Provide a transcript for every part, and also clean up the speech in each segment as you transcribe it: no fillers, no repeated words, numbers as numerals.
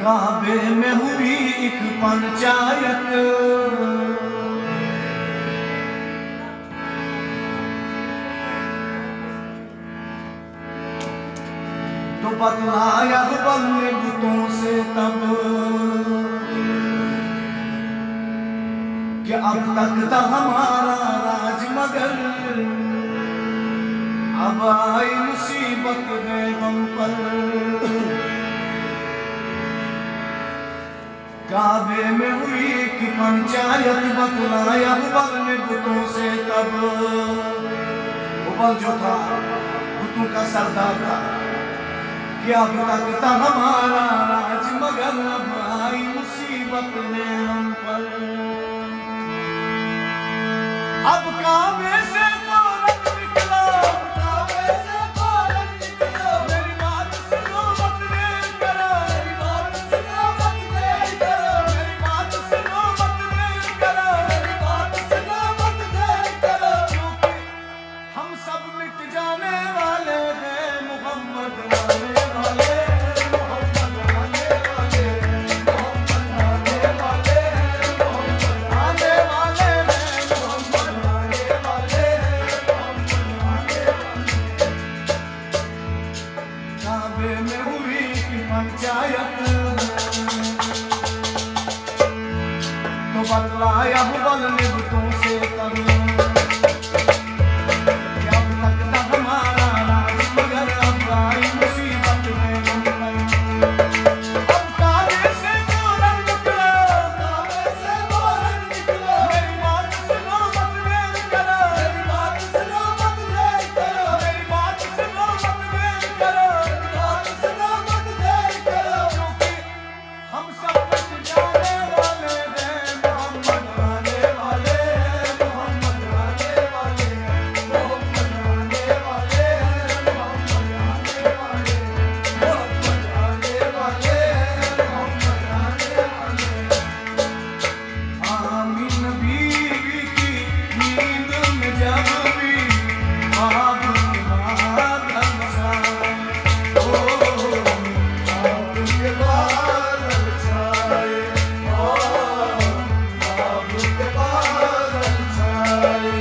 काबे में हुई एक पंचायत, तो बतलाया हुक्म ने बुतों से तब कि अब तक था हमारा राज मगर अब आई मुसीबत है हम पर। काबे में हुई कि पंचायत, बतलाया हुक्म ने बुतों से तब। हुक्म जो था बुतों का सरदार था कि अब तक था हमारा राज मगर अब आई मुसीबत ने हम पर। अब काबे से फौरन निकलो, काबे से फौरन निकलो, मेरी बात सुनो मत देर करो, मेरी बात सुनो मत देर करो, मेरी बात सुनो मत देर करो, मेरी बात सुनो मत देर करो, क्योंकि हम सब मिट जाने वाले हैं मोहम्मद आने वाले, मोहम्मद आने वाले, मोहम्मद आने वाले, मोहम्मद आने वाले हैं, मोहम्मद आने वाले हैं, मोहम्मद आने वाले। काबे में हुई की पंचायत, तो बतलाया हुक्म ने बुतों से तब कि अब तक था हमारा राज मगर अब आई मुसीबत में हम पर। अब काबे से फौरन निकलो, काबे से फौरन निकलो, मेरी बात सुनो मत देर करो, मेरी बात सुनो मत देर करो, मेरी बात सुनो मत देर करो, मेरी बात सुनो मत देर करो, क्योंकि हम सब मिट जाने वाले हैं मोहम्मद आने वाले हैं, मोहम्मद आने वाले हैं, मोहम्मद आने वाले हैं, मोहम्मद आने वाले हैं, मोहम्मद आने वाले हैं, मोहम्मद आने वाले हैं। आमीन बीवी की नींद में जब भी ख्वाब के बादल छाए, ओ ख्वाब के बादल छाए, ओ ख्वाब के बादल छाए।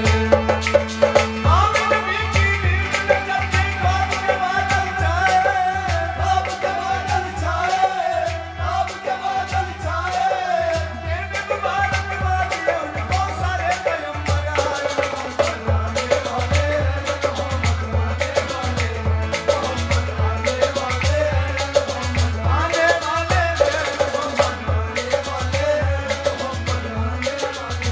आमीन बीवी की नींद में जब भी ख्वाब के बादल छाए, ख्वाब के बादल छाए, ख्वाब के बादल छाए, दिन मुबारक वादियों में बहुत सारे पैगंबर आए, मोहम्मद आने वाले हैं, मोहम्मद आने वाले हैं, मोहम्मद आने वाले हैं, मोहम्मद आने वाले हैं, मोहम्मद आने वाले हैं, मोहम्मद आने वाले हैं।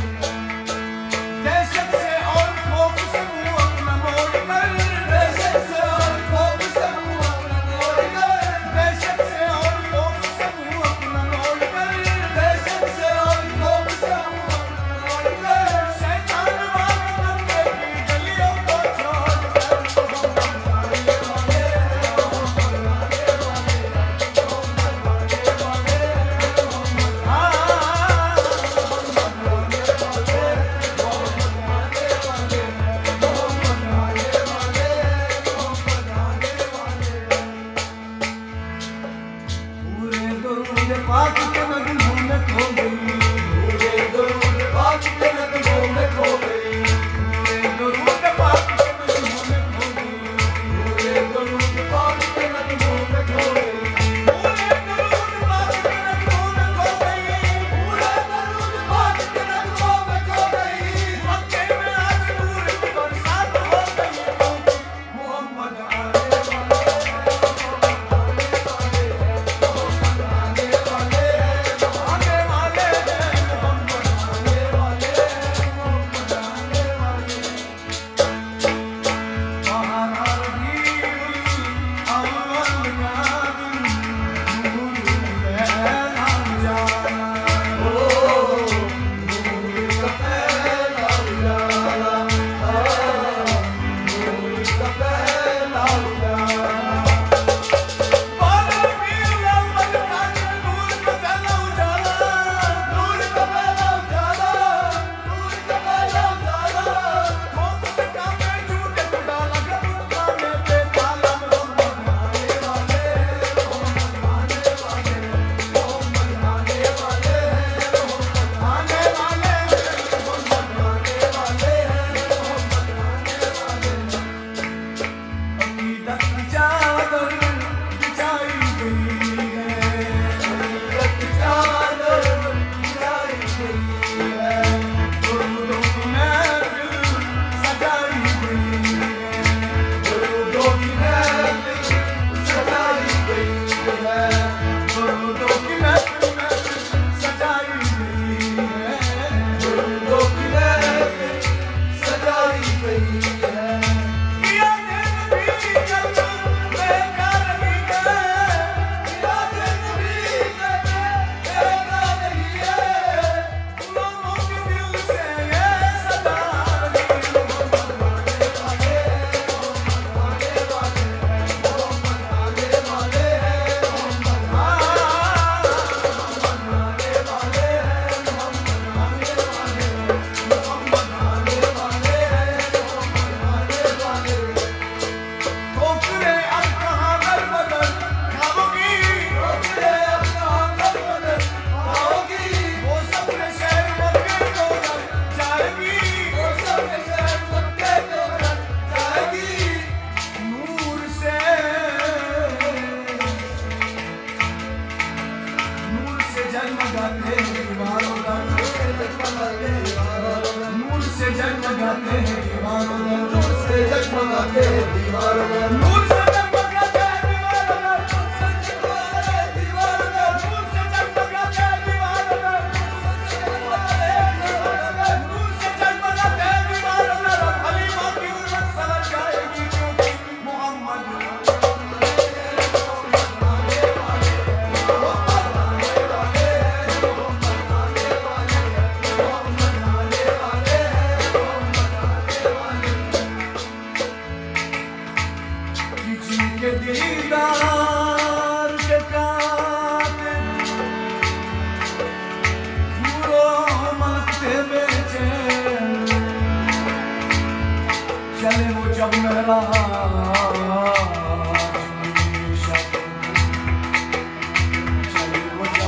दहशत से और खौफ से मुंह अपना मोड़ कर, दहशत से और खौफ से मुंह अपना मोड़ कर, दहशत से और खौफ से मुंह अपना मोड़ कर, दहशत से और खौफ से मुंह अपना मोड़ कर, शैतान वाले बंदे की गलियों को छोड़ कर, मोहम्मद आने वाले हैं, मोहम्मद आने वाले हैं, मोहम्मद आने वाले हैं, मोहम्मद पूरे दुरूद पाक के नगमों में खो गई, पूरे दुरूद पाक के नगमों में खो गई, पूरे दुरूद पाक के नगमों में खो गई, पूरे दुरूद पाक के नगमों में खो गई, पूरे दुरूद पाक के नगमों में खो गई, पूरे दुरूद पाक के नगमों में खो गई। मक्के में आज नूर की बरसात हो गई, मोहम्मद आने वाले हैं, मोहम्मद आने वाले हैं, मोहम्मद आने वाले हैं, जगमगाते हैं दीवारों पर, नूर से जगमगाते हैं दीवारों पर, नूर से जगमगाते हैं दीवारों पर, नूर से जगमगाते हैं दीवारों पर, नूर से जगमगाते हैं दीवारों पर, नूर से जगमगाते हैं दीवारों पर, नूर से जगमगाते हैं दीवारों पर। हलीमा की उम्मत सवर जाएगी क्योंकि मोहम्मद जिनके दीदार के काते पूरो मलकते बेचैन चले वो जब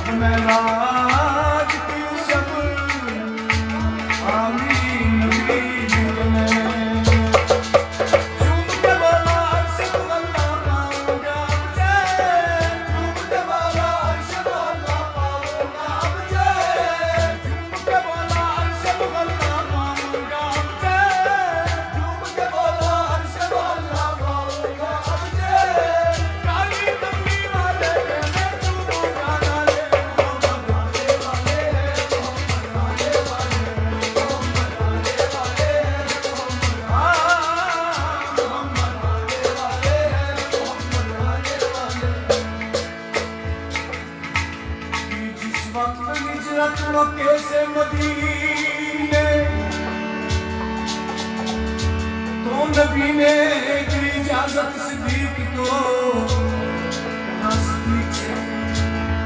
महराज की शब आमीन नबी दिल में झूम के बोला अर्श अल्लाह पाऊंगा मुझे, झूम के बोला अर्श अल्लाह पाऊंगा मुझे, झूम के बोला अर्श अल्लाह पाऊंगा मुझे, झूम के बोला अर्श अल्लाह पाऊंगा मुझे, काली तंबी वाले मैं झूमूंगा नाले मोहम्मद आने वाले हैं मोहम्मद आने वाले हैं, मोहम्मद आने वाले हैं, मोहम्मद आने वाले हैं, मोहम्मद आने वाले हैं। कि जिस वक्त हिजरत मक्के से मदीने तो नबी ने दी इजाजत सिद्दीक को, कहा सिद्दीक से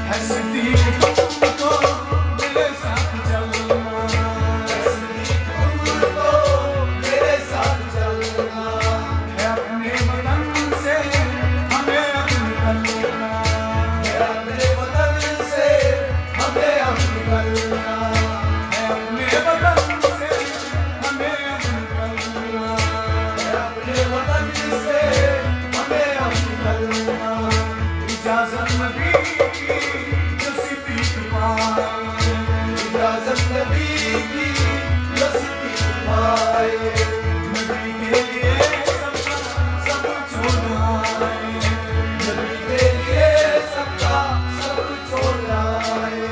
है सिद्दीक तुमको मेरे साथ चलना, सिद्दीक उम्र को मेरे साथ चलना, है अपने वतन से हमें अब निकलना, है अपने वतन से हमें अब निकलना, है अपने वतन से हमें अब निकलना। है अपने वतन से हमें अब निकलना। इजाजत नबी की जो सिद्दीक पाए, इजाजत नबी की जो सिद्दीक पाए, नबी के लिए सब छोड़ आए, नबी के लिए सबका सब छोड़ आए,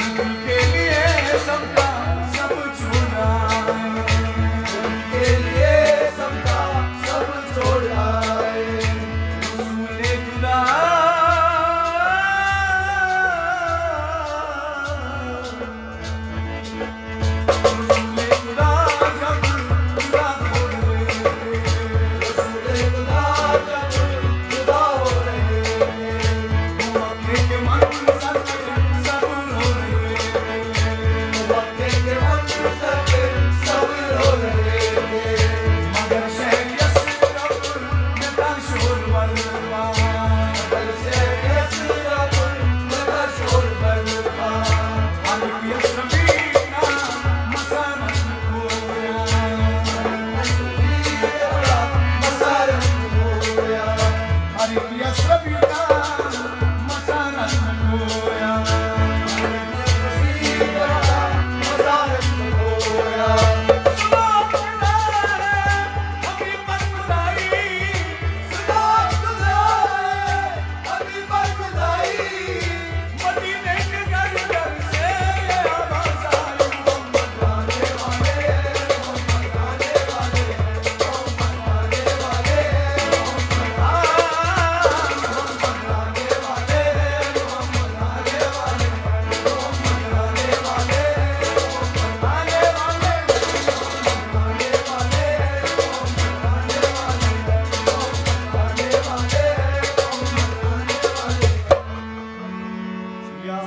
नबी के लिए सबका सब छोड़ आए, नबी के लिए सबका सब छोड़ आए। रसूले खुदा रसूले खुदा जब खुदा हो रहे थे, रसूले खुदा जब खुदा हो रहे थे, मक्के के मंसर पे सब रो रहे थे, मक्के के मंसर पे सब रो रहे थे, मगर शहर यस्रब में था शोर बरपा, मगर शहर यस्रब में था शोर बरपा, हर एक यस्रबी का मसरत खोया, मसारत होया, हर एक यस्रबी का मसरत खोया, मसारत होया। सुनो खुदा है अभी पर खुदाई, खुदा खुदा अभी पर खुदाई, मदीने के घर घर से ये आवाज आई, मोहम्मद आने वाले हैं, मोहम्मद आने वाले हैं, मोहम्मद आने वाले हैं, मोहम्मद आने वाले हैं, मोहम्मद आने वाले हैं, मोहम्मद आने वाले हैं, मोहम्मद आने वाले हैं, मोहम्मद आने वाले हैं, मोहम्मद आने वाले हैं, मोहम्मद आने वाले हैं, मोहम्मद आने वाले हैं। या